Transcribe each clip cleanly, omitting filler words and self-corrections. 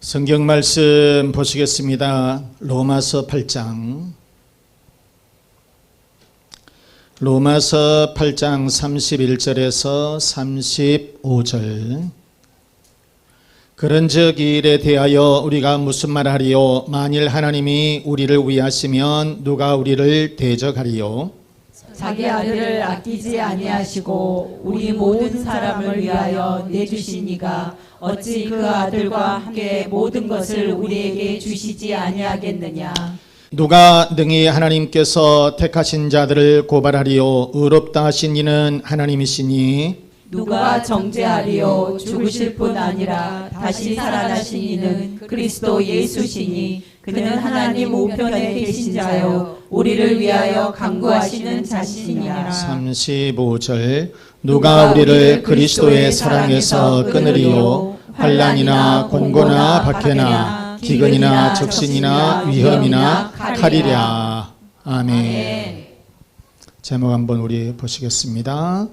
성경 말씀 보시겠습니다. 로마서 8장 31절에서 35절. 그런즉 이 일에 대하여 우리가 무슨 말하리요? 만일 하나님이 우리를 위하시면 누가 우리를 대적하리요? 자기 아들을 아끼지 아니하시고 우리 모든 사람을 위하여 내주신 이가 어찌 그 아들과 함께 모든 것을 우리에게 주시지 아니하겠느냐. 누가 능히 하나님께서 택하신 자들을 고발하리요? 의롭다 하신 이는 하나님이시니 누가 정죄하리요? 죽으실 뿐 아니라 다시 살아나신 이는 그리스도 예수시니 그는 하나님 우편에 계신 자요 우리를 위하여 간구하시는 자신이니라. 35절. 누가 우리를 그리스도의 사랑에서 끊으리요? 환난이나 곤고나 박해나 기근이나 적신이나 위험이나 칼이랴. 아멘. 제목 한번 우리 보시겠습니다.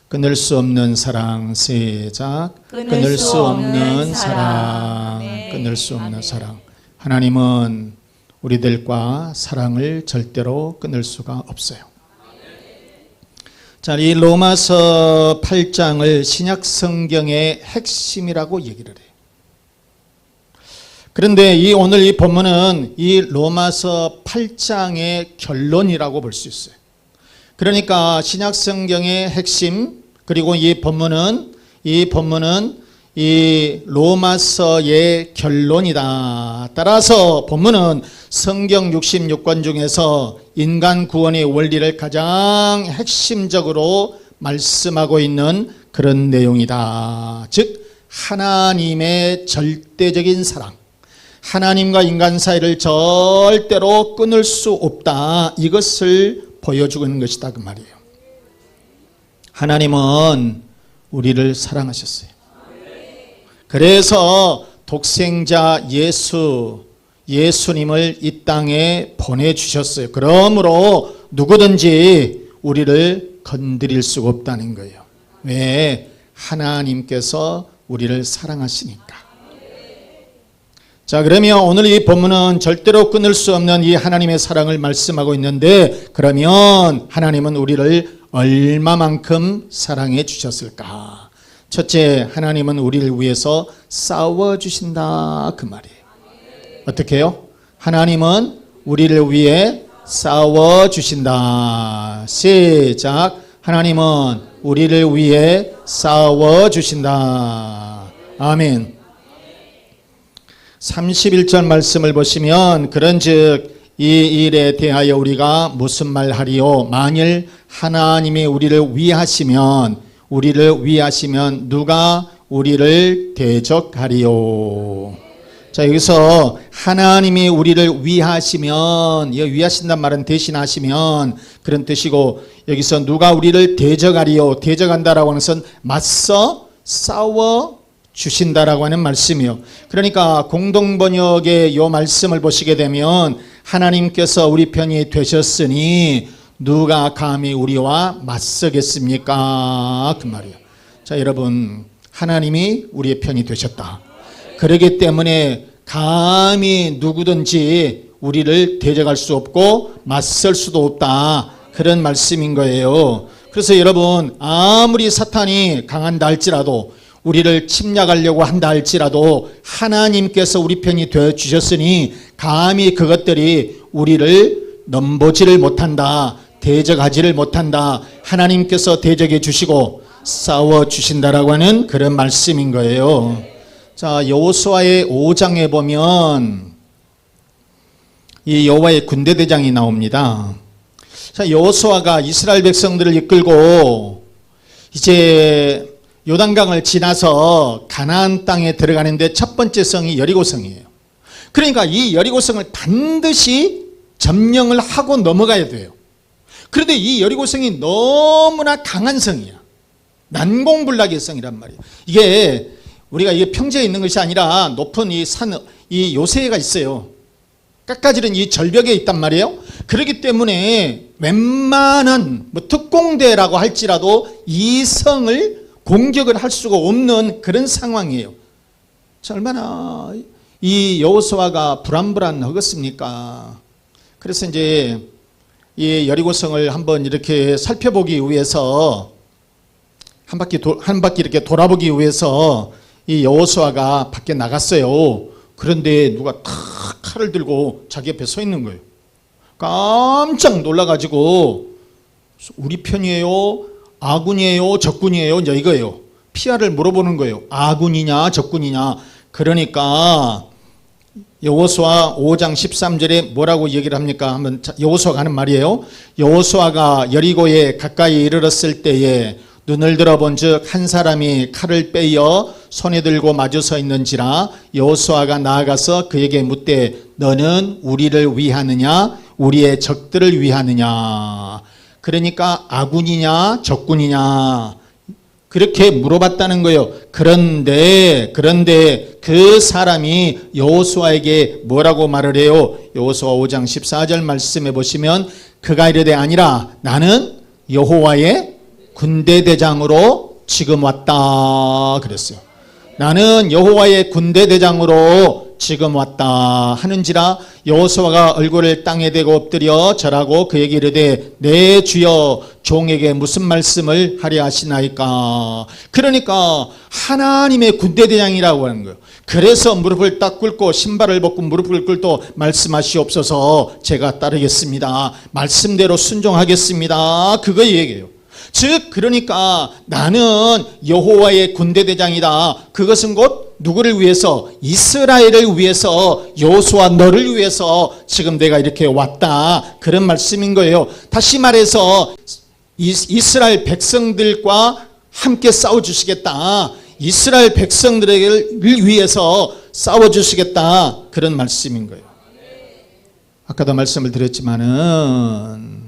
끊을 수 없는 사랑. 시작. 끊을 수 없는 사랑. 끊을 수 없는 사랑. 하나님은 우리들과 사랑을 절대로 끊을 수가 없어요. 자, 이 로마서 8장을 신약 성경의 핵심이라고 얘기를 해요. 그런데 오늘 이 본문은 이 로마서 8장의 결론이라고 볼 수 있어요. 그러니까 신약 성경의 핵심, 그리고 이 본문은 이 로마서의 결론이다. 따라서 본문은 성경 66권 중에서 인간 구원의 원리를 가장 핵심적으로 말씀하고 있는 그런 내용이다. 즉 하나님의 절대적인 사랑, 하나님과 인간 사이를 절대로 끊을 수 없다. 이것을 보여주고 있는 것이다 그 말이에요. 하나님은 우리를 사랑하셨어요. 그래서 독생자 예수님을 이 땅에 보내주셨어요. 그러므로 누구든지 우리를 건드릴 수가 없다는 거예요. 왜? 하나님께서 우리를 사랑하시니까. 자, 그러면 오늘 이 본문은 절대로 끊을 수 없는 이 하나님의 사랑을 말씀하고 있는데, 그러면 하나님은 우리를 얼마만큼 사랑해 주셨을까? 첫째, 하나님은 우리를 위해서 싸워주신다 그 말이에요. 어떻게 해요? 하나님은 우리를 위해 싸워주신다. 시작. 하나님은 우리를 위해 싸워주신다. 아멘. 31절 말씀을 보시면 그런즉 이 일에 대하여 우리가 무슨 말하리요? 만일 하나님이 우리를 위하시면 누가 우리를 대적하리요? 자, 여기서 하나님이 우리를 위하시면, 위하신단 말은 대신하시면 그런 뜻이고, 여기서 누가 우리를 대적하리요? 대적한다라고 하는 것은 맞서 싸워 주신다라고 하는 말씀이요. 그러니까 공동번역의 이 말씀을 보시게 되면 하나님께서 우리 편이 되셨으니 누가 감히 우리와 맞서겠습니까? 그 말이에요. 자, 여러분, 하나님이 우리의 편이 되셨다. 그렇기 때문에 감히 누구든지 우리를 대적할 수 없고 맞설 수도 없다. 그런 말씀인 거예요. 그래서 여러분, 아무리 사탄이 강한다 할지라도, 우리를 침략하려고 한다 할지라도 하나님께서 우리 편이 되어 주셨으니 감히 그것들이 우리를 넘보지를 못한다. 대적하지를 못한다. 하나님께서 대적해 주시고 싸워 주신다라고 하는 그런 말씀인 거예요. 자, 여호수아의 5장에 보면 이 여호와의 군대대장이 나옵니다. 자, 여호수아가 이스라엘 백성들을 이끌고 이제 요단강을 지나서 가나안 땅에 들어가는데 첫 번째 성이 여리고성이에요. 그러니까 이 여리고성을 반드시 점령을 하고 넘어가야 돼요. 그런데 이 여리고성이 너무나 강한 성이야. 난공불락의 성이란 말이에요. 이게 우리가 평지에 있는 것이 아니라 높은 이 산, 이 요새가 있어요. 깎아지른 이 절벽에 있단 말이에요. 그렇기 때문에 웬만한 특공대라고 할지라도 이 성을 공격을 할 수가 없는 그런 상황이에요. 얼마나 이 여호수아가 불안불안하겠습니까? 그래서 이제 이 여리고성을 한번 이렇게 살펴보기 위해서 한 바퀴 이렇게 돌아보기 위해서 이 여호수아가 밖에 나갔어요. 그런데 누가 탁 칼을 들고 자기 옆에 서 있는 거예요. 깜짝 놀라가지고 우리 편이에요? 아군이에요? 적군이에요? 이제 이거예요. 피아를 물어보는 거예요. 아군이냐 적군이냐. 그러니까 여호수아 5장 13절에 뭐라고 얘기를 합니까? 한번 여호수아가 하는 말이에요. 여호수아가 여리고에 가까이 이르렀을 때에 눈을 들어본즉 한 사람이 칼을 빼어 손에 들고 마주 서 있는지라 여호수아가 나아가서 그에게 묻되 너는 우리를 위하느냐 우리의 적들을 위하느냐. 그러니까 아군이냐 적군이냐 그렇게 물어봤다는 거예요. 그런데 그 사람이 여호수아에게 뭐라고 말을 해요? 여호수아 5장 14절 말씀해 보시면 그가 이르되 아니라 나는 여호와의 군대대장으로 지금 왔다 그랬어요. 나는 여호와의 군대대장으로 지금 왔다 하는지라 여호수아가 얼굴을 땅에 대고 엎드려 절하고 그에게 이르되 내 주여 종에게 무슨 말씀을 하려 하시나이까. 그러니까 하나님의 군대대장이라고 하는 거예요. 그래서 무릎을 딱 꿇고 신발을 벗고 무릎을 꿇고 말씀하시옵소서 제가 따르겠습니다. 말씀대로 순종하겠습니다. 그거 얘기해요. 즉 그러니까 나는 여호와의 군대대장이다. 그것은 곧 누구를 위해서? 이스라엘을 위해서, 여호수아 너를 위해서 지금 내가 이렇게 왔다. 그런 말씀인 거예요. 다시 말해서 이스라엘 백성들과 함께 싸워주시겠다. 이스라엘 백성들을 위해서 싸워주시겠다. 그런 말씀인 거예요. 아까도 말씀을 드렸지만은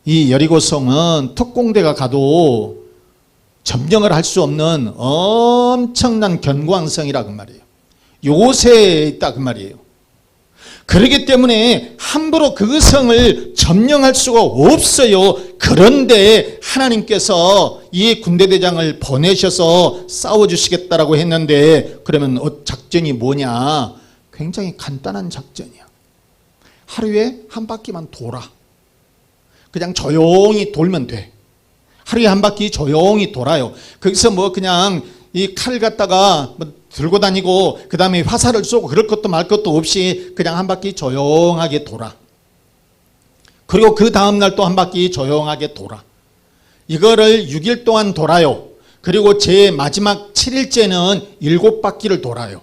이 여리고성은 특공대가 가도 점령을 할 수 없는 엄청난 견고한 성이라 그 말이에요. 요새에 있다 그 말이에요. 그렇기 때문에 함부로 그 성을 점령할 수가 없어요. 그런데 하나님께서 이 군대대장을 보내셔서 싸워주시겠다라고 했는데 그러면 작전이 뭐냐? 굉장히 간단한 작전이야. 하루에 한 바퀴만 돌아. 그냥 조용히 돌면 돼. 하루에 한 바퀴 조용히 돌아요. 거기서 뭐 그냥 이 칼 갖다가 뭐 들고 다니고 그 다음에 화살을 쏘고 그럴 것도 말 것도 없이 그냥 한 바퀴 조용하게 돌아. 그리고 그 다음날 또 한 바퀴 조용하게 돌아. 이거를 6일 동안 돌아요. 그리고 제 마지막 7일째는 7바퀴를 돌아요.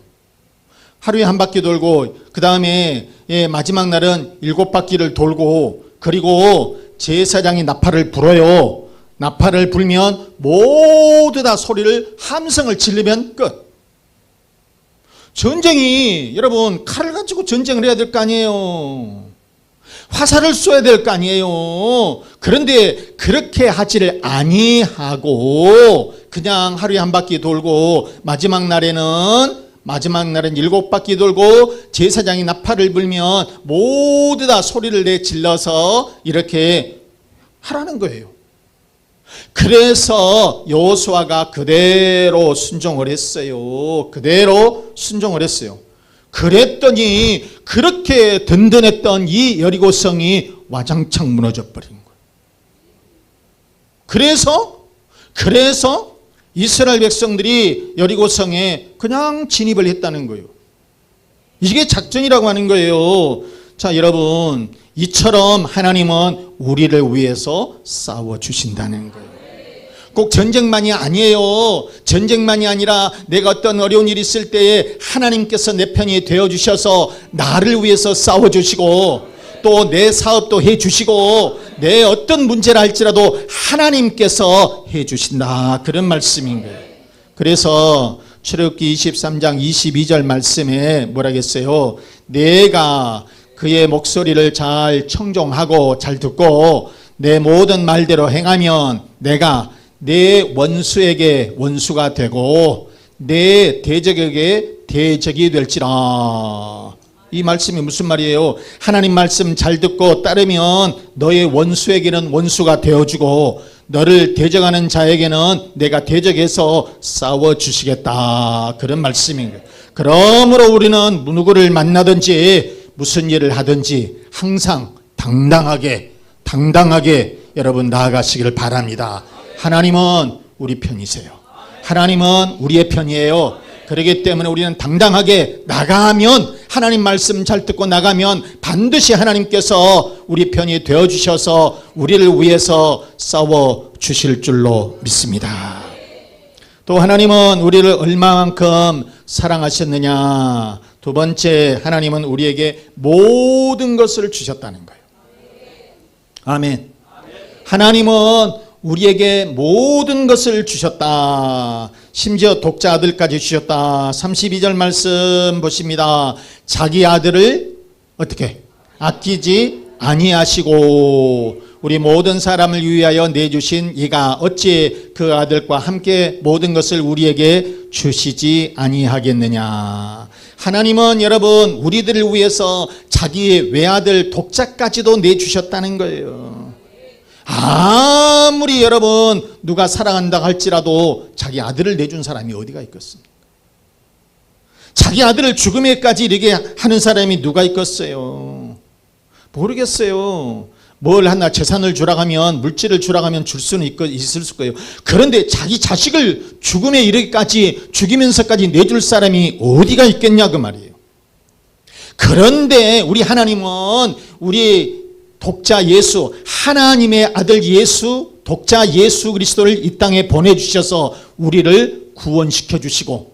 하루에 한 바퀴 돌고 그 다음에 마지막 날은 7바퀴를 돌고 그리고 제사장이 나팔을 불어요. 나팔을 불면 모두 다 소리를 함성을 지르면 끝. 전쟁이 여러분 칼을 가지고 전쟁을 해야 될 거 아니에요. 화살을 쏘야 될 거 아니에요. 그런데 그렇게 하지를 아니하고 그냥 하루에 한 바퀴 돌고 마지막 날에는 7바퀴 돌고 제사장이 나팔을 불면 모두 다 소리를 내질러서 이렇게 하라는 거예요. 그래서 여호수아가 그대로 순종을 했어요. 그랬더니 그렇게 든든했던 이 여리고성이 와장창 무너져 버린 거예요. 그래서 이스라엘 백성들이 여리고성에 그냥 진입을 했다는 거예요. 이게 작전이라고 하는 거예요. 자, 여러분, 이처럼 하나님은 우리를 위해서 싸워주신다는 거예요. 꼭 전쟁만이 아니에요. 전쟁만이 아니라 내가 어떤 어려운 일이 있을 때에 하나님께서 내 편이 되어주셔서 나를 위해서 싸워주시고 또 내 사업도 해주시고 내 어떤 문제라 할지라도 하나님께서 해주신다. 그런 말씀인 거예요. 그래서 출애굽기 23장 22절 말씀에 뭐라겠어요? 내가 그의 목소리를 잘 청종하고 잘 듣고 내 모든 말대로 행하면 내가 내 원수에게 원수가 되고 내 대적에게 대적이 될지라. 이 말씀이 무슨 말이에요? 하나님 말씀 잘 듣고 따르면 너의 원수에게는 원수가 되어주고 너를 대적하는 자에게는 내가 대적해서 싸워주시겠다. 그런 말씀인 거예요. 그러므로 우리는 누구를 만나든지 무슨 일을 하든지 항상 당당하게 여러분 나아가시기를 바랍니다. 하나님은 우리 편이세요. 하나님은 우리의 편이에요. 그렇기 때문에 우리는 당당하게 나가면, 하나님 말씀 잘 듣고 나가면 반드시 하나님께서 우리 편이 되어주셔서 우리를 위해서 싸워주실 줄로 믿습니다. 또 하나님은 우리를 얼마만큼 사랑하셨느냐. 두 번째, 하나님은 우리에게 모든 것을 주셨다는 거예요. 아멘. 하나님은 우리에게 모든 것을 주셨다. 심지어 독자 아들까지 주셨다. 32절 말씀 보십니다. 자기 아들을 어떻게 아끼지 아니하시고 우리 모든 사람을 위하여 내주신 이가 어찌 그 아들과 함께 모든 것을 우리에게 주시지 아니하겠느냐. 하나님은 여러분 우리들을 위해서 자기의 외아들 독자까지도 내주셨다는 거예요. 아무리 여러분 누가 사랑한다 할지라도 자기 아들을 내준 사람이 어디가 있겠습니까? 자기 아들을 죽음에까지 이르게 하는 사람이 누가 있겠어요? 모르겠어요. 뭘 하나 재산을 주라고 하면, 물질을 주라고 하면 줄 수는 있을 거예요. 그런데 자기 자식을 죽음에 이르기까지 죽이면서까지 내줄 사람이 어디가 있겠냐 그 말이에요. 그런데 우리 하나님은 우리 독자 예수, 하나님의 아들 예수, 독자 예수 그리스도를 이 땅에 보내주셔서 우리를 구원시켜 주시고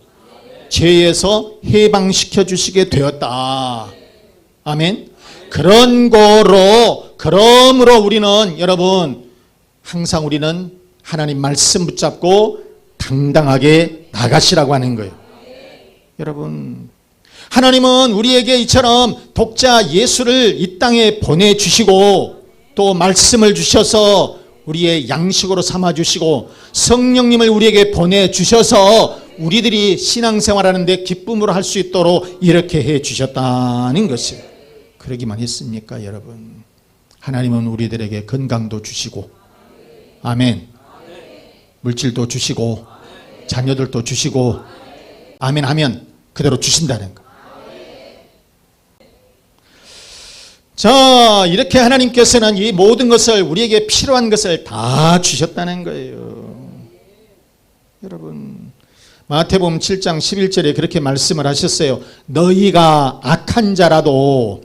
죄에서 해방시켜 주시게 되었다. 아멘. 그러므로 우리는 여러분 항상 우리는 하나님 말씀 붙잡고 당당하게 나가시라고 하는 거예요. 여러분 하나님은 우리에게 이처럼 독자 예수를 이 땅에 보내주시고 또 말씀을 주셔서 우리의 양식으로 삼아주시고 성령님을 우리에게 보내주셔서 우리들이 신앙생활하는 데 기쁨으로 할 수 있도록 이렇게 해주셨다는 것이에요. 그러기만 했습니까 여러분? 하나님은 우리들에게 건강도 주시고 아멘. 물질도 주시고 자녀들도 주시고 아멘 하면 그대로 주신다는 거. 자, 이렇게 하나님께서는 이 모든 것을 우리에게 필요한 것을 다 주셨다는 거예요. 여러분 마태복음 7장 11절에 그렇게 말씀을 하셨어요. 너희가 악한 자라도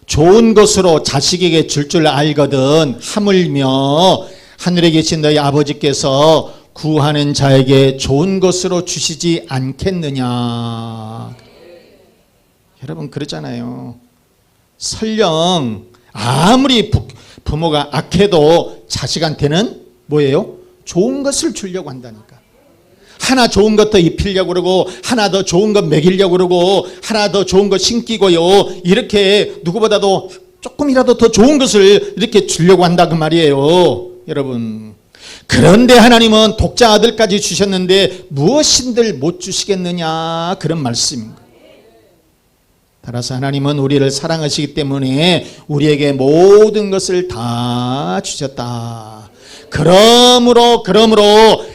좋은 것으로 자식에게 줄 줄 알거든 하물며 하늘에 계신 너희 아버지께서 구하는 자에게 좋은 것으로 주시지 않겠느냐. 여러분 그러잖아요. 설령 아무리 부모가 악해도 자식한테는 뭐예요? 좋은 것을 주려고 한다니까. 하나 좋은 것 더 입히려고 그러고 하나 더 좋은 것 먹이려고 그러고 하나 더 좋은 것 신기고요. 이렇게 누구보다도 조금이라도 더 좋은 것을 이렇게 주려고 한다 그 말이에요. 여러분 그런데 하나님은 독자 아들까지 주셨는데 무엇인들 못 주시겠느냐 그런 말씀입니다. 따라서 하나님은 우리를 사랑하시기 때문에 우리에게 모든 것을 다 주셨다. 그러므로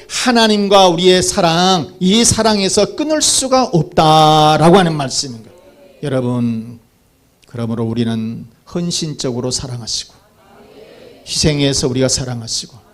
하나님과 우리의 사랑, 이 사랑에서 끊을 수가 없다라고 하는 말씀입니다. 여러분, 그러므로 우리는 헌신적으로 사랑하시고 희생해서 우리가 사랑하시고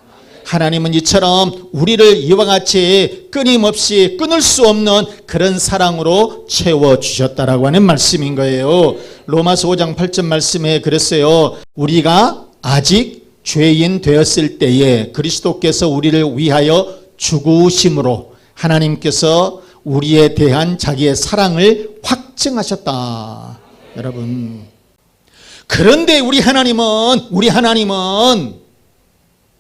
하나님은 이처럼 우리를 이와 같이 끊임없이 끊을 수 없는 그런 사랑으로 채워주셨다라고 하는 말씀인 거예요. 로마서 5장 8절 말씀에 그랬어요. 우리가 아직 죄인 되었을 때에 그리스도께서 우리를 위하여 죽으심으로 하나님께서 우리에 대한 자기의 사랑을 확증하셨다. 여러분 그런데 우리 하나님은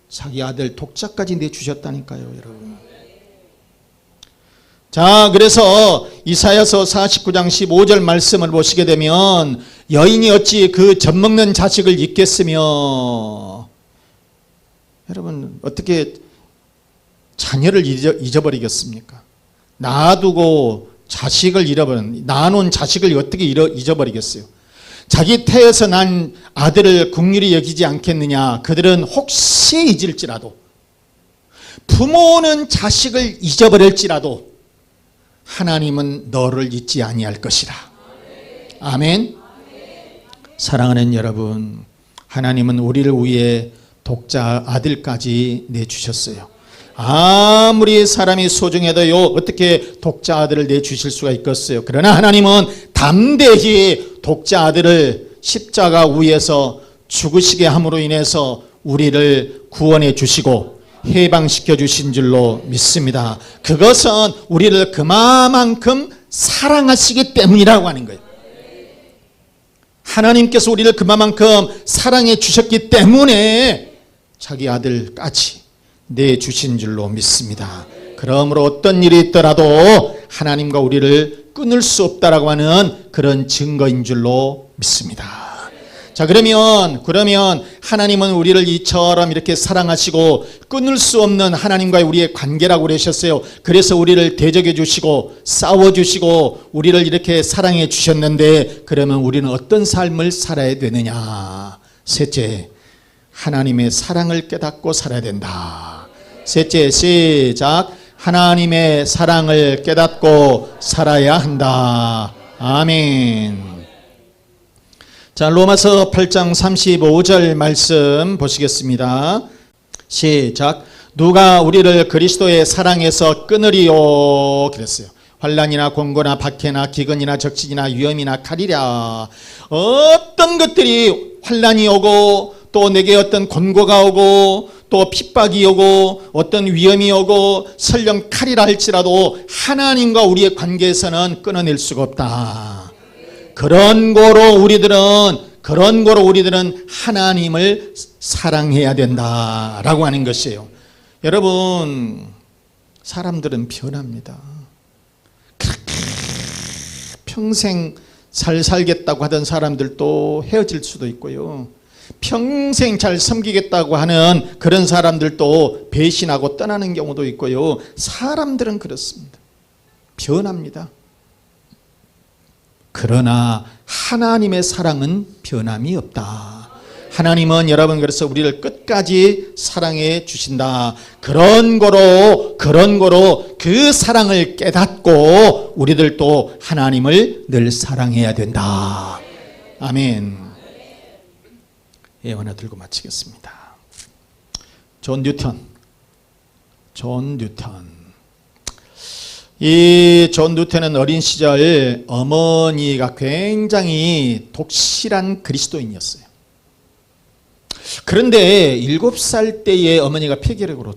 자기 아들 독자까지 내주셨다니까요 여러분. 자 그래서 이사야서 49장 15절 말씀을 보시게 되면 여인이 어찌 그 젖먹는 자식을 잊겠으며 여러분 어떻게 자녀를 잊어버리겠습니까? 놔두고 자식을 잃어버린, 낳아놓은 자식을 어떻게 잊어버리겠어요? 자기 태에서 난 아들을 긍휼히 여기지 않겠느냐. 그들은 혹시 잊을지라도, 부모는 자식을 잊어버릴지라도 하나님은 너를 잊지 아니할 것이라. 아멘. 사랑하는 여러분, 하나님은 우리를 위해 독자 아들까지 내주셨어요. 아무리 사람이 소중해도요, 어떻게 독자 아들을 내주실 수가 있겠어요? 그러나 하나님은 담대히 독자 아들을 십자가 위에서 죽으시게 함으로 인해서 우리를 구원해 주시고 해방시켜 주신 줄로 믿습니다. 그것은 우리를 그만큼 사랑하시기 때문이라고 하는 거예요. 하나님께서 우리를 그만큼 사랑해 주셨기 때문에 자기 아들까지 내주신 줄로 믿습니다. 그러므로 어떤 일이 있더라도 하나님과 우리를 끊을 수 없다라고 하는 그런 증거인 줄로 믿습니다. 자, 그러면 하나님은 우리를 이처럼 이렇게 사랑하시고 끊을 수 없는 하나님과의 우리의 관계라고 그러셨어요. 그래서 우리를 대적해 주시고 싸워 주시고 우리를 이렇게 사랑해 주셨는데, 그러면 우리는 어떤 삶을 살아야 되느냐? 셋째, 하나님의 사랑을 깨닫고 살아야 된다. 셋째, 시작. 하나님의 사랑을 깨닫고 살아야 한다. 아멘. 자, 로마서 8장 35절 말씀 보시겠습니다. 시작. 누가 우리를 그리스도의 사랑에서 끊으리요? 그랬어요. 환난이나 공고나 박해나 기근이나 적신이나 위험이나 칼이랴. 어떤 것들이 환난이 오고 또 내게 어떤 권고가 오고 또 핍박이 오고 어떤 위험이 오고 설령 칼이라 할지라도 하나님과 우리의 관계에서는 끊어낼 수가 없다. 그런 거로 우리들은 하나님을 사랑해야 된다라고 하는 것이에요. 여러분, 사람들은 변합니다. 그렇게 평생 잘 살겠다고 하던 사람들도 헤어질 수도 있고요. 평생 잘 섬기겠다고 하는 그런 사람들도 배신하고 떠나는 경우도 있고요. 사람들은 그렇습니다. 변합니다. 그러나 하나님의 사랑은 변함이 없다. 하나님은 여러분, 그래서 우리를 끝까지 사랑해 주신다. 그런 거로 그 사랑을 깨닫고 우리들도 하나님을 늘 사랑해야 된다. 아멘. 예언을 들고 마치겠습니다. 존 뉴턴. 이 존 뉴턴은 어린 시절 어머니가 굉장히 독실한 그리스도인이었어요. 그런데 7살 때에 어머니가 폐결핵으로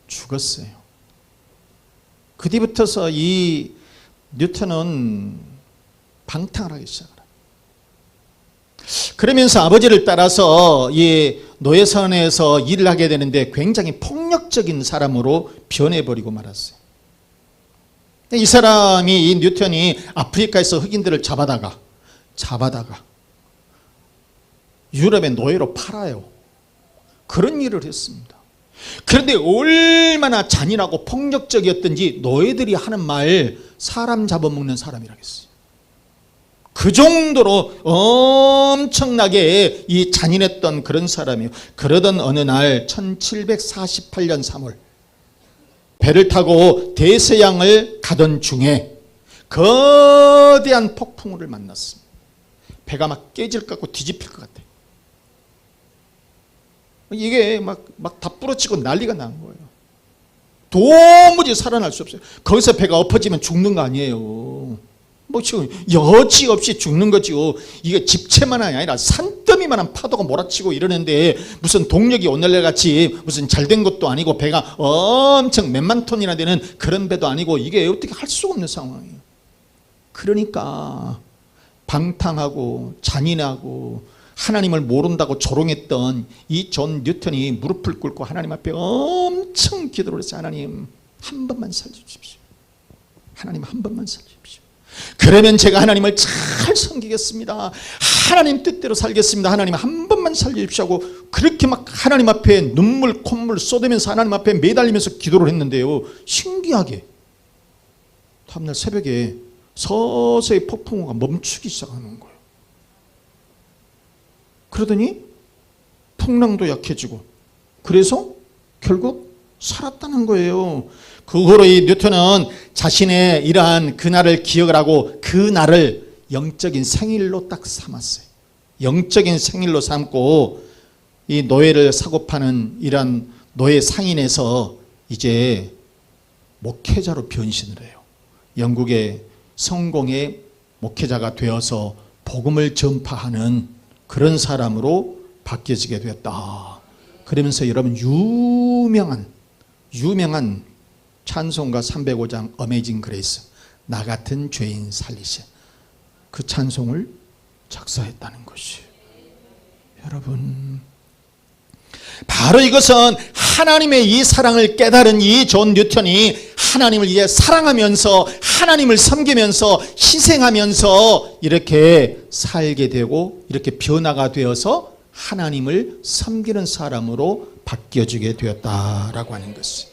죽었어요. 그 뒤부터서 이 뉴턴은 방탕을 하기 시작합니다. 그러면서 아버지를 따라서 이 노예선에서 일을 하게 되는데 굉장히 폭력적인 사람으로 변해버리고 말았어요. 이 사람이, 이 뉴턴이 아프리카에서 흑인들을 잡아다가 유럽의 노예로 팔아요. 그런 일을 했습니다. 그런데 얼마나 잔인하고 폭력적이었던지 노예들이 하는 말, 사람 잡아먹는 사람이라겠어요. 그 정도로 엄청나게 이 잔인했던 그런 사람이에요. 그러던 어느 날 1748년 3월 배를 타고 대서양을 가던 중에 거대한 폭풍우를 만났습니다. 배가 막 깨질 것 같고 뒤집힐 것 같아요. 이게 막 다 부러지고 난리가 난 거예요. 도무지 살아날 수 없어요. 거기서 배가 엎어지면 죽는 거 아니에요. 뭐 지금 여지 없이 죽는 거죠. 이게 집채만이 아니라 산더미만한 파도가 몰아치고 이러는데 무슨 동력이 오늘날 같이 무슨 잘된 것도 아니고 배가 엄청 몇만 톤이나 되는 그런 배도 아니고 이게 어떻게 할 수가 없는 상황이에요. 그러니까 방탕하고 잔인하고 하나님을 모른다고 조롱했던 이 존 뉴턴이 무릎을 꿇고 하나님 앞에 엄청 기도를 해서 하나님 한 번만 살려주십시오. 하나님 한 번만 살려주십시오. 그러면 제가 하나님을 잘 섬기겠습니다. 하나님 뜻대로 살겠습니다. 하나님 한 번만 살려주십시오 하고 그렇게 막 하나님 앞에 눈물 콧물 쏟으면서 하나님 앞에 매달리면서 기도를 했는데요, 신기하게 다음날 새벽에 서서히 폭풍우가 멈추기 시작하는 거예요. 그러더니 풍랑도 약해지고, 그래서 결국 살았다는 거예요. 그 후로 이 뉴턴은 자신의 이러한 그날을 기억을 하고 그 날을 영적인 생일로 딱 삼았어요. 영적인 생일로 삼고 이 노예를 사고 파는 이러한 노예 상인에서 이제 목회자로 변신을 해요. 영국의 성공의 목회자가 되어서 복음을 전파하는 그런 사람으로 바뀌어지게 되었다. 그러면서 여러분 유명한 찬송가 305장 어메이징 그레이스, 나 같은 죄인 살리시, 그 찬송을 작사했다는 것이, 여러분 바로 이것은 하나님의 이 사랑을 깨달은 이 존 뉴턴이 하나님을 이제 사랑하면서 하나님을 섬기면서 희생하면서 이렇게 살게 되고 이렇게 변화가 되어서 하나님을 섬기는 사람으로 바뀌어지게 되었다라고 하는 것이,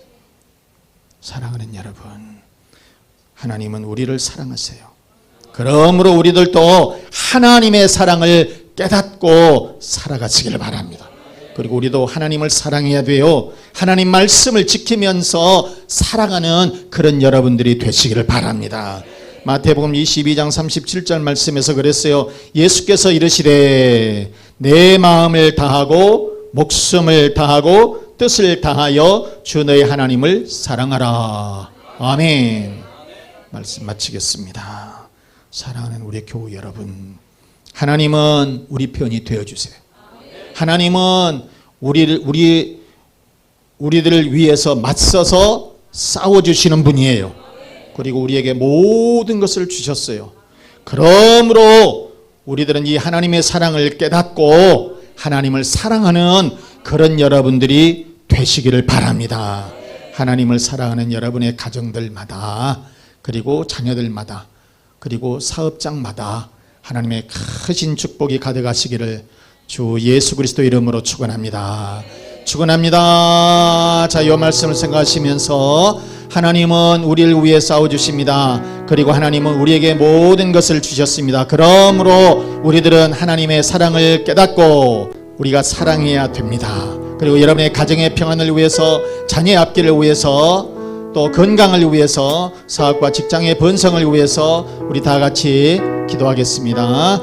사랑하는 여러분, 하나님은 우리를 사랑하세요. 그러므로 우리들도 하나님의 사랑을 깨닫고 살아가시길 바랍니다. 그리고 우리도 하나님을 사랑해야 돼요. 하나님 말씀을 지키면서 살아가는 그런 여러분들이 되시기를 바랍니다. 마태복음 22장 37절 말씀에서 그랬어요. 예수께서 이르시되 내 마음을 다하고 목숨을 다하고 뜻을 다하여 주 너의 하나님을 사랑하라. 아멘. 말씀 마치겠습니다. 사랑하는 우리 교우 여러분, 하나님은 우리 편이 되어주세요. 하나님은 우리들을 위해서 맞서서 싸워주시는 분이에요. 그리고 우리에게 모든 것을 주셨어요. 그러므로 우리들은 이 하나님의 사랑을 깨닫고 하나님을 사랑하는 그런 여러분들이 되시기를 바랍니다. 하나님을 사랑하는 여러분의 가정들마다, 그리고 자녀들마다, 그리고 사업장마다 하나님의 크신 축복이 가득하시기를 주 예수 그리스도 이름으로 축원합니다. 축원합니다. 자, 이 말씀을 생각하시면서 하나님은 우리를 위해 싸워주십니다. 그리고 하나님은 우리에게 모든 것을 주셨습니다. 그러므로 우리들은 하나님의 사랑을 깨닫고 우리가 사랑해야 됩니다. 그리고 여러분의 가정의 평안을 위해서, 자녀의 앞길을 위해서, 또 건강을 위해서, 사업과 직장의 번성을 위해서 우리 다 같이 기도하겠습니다.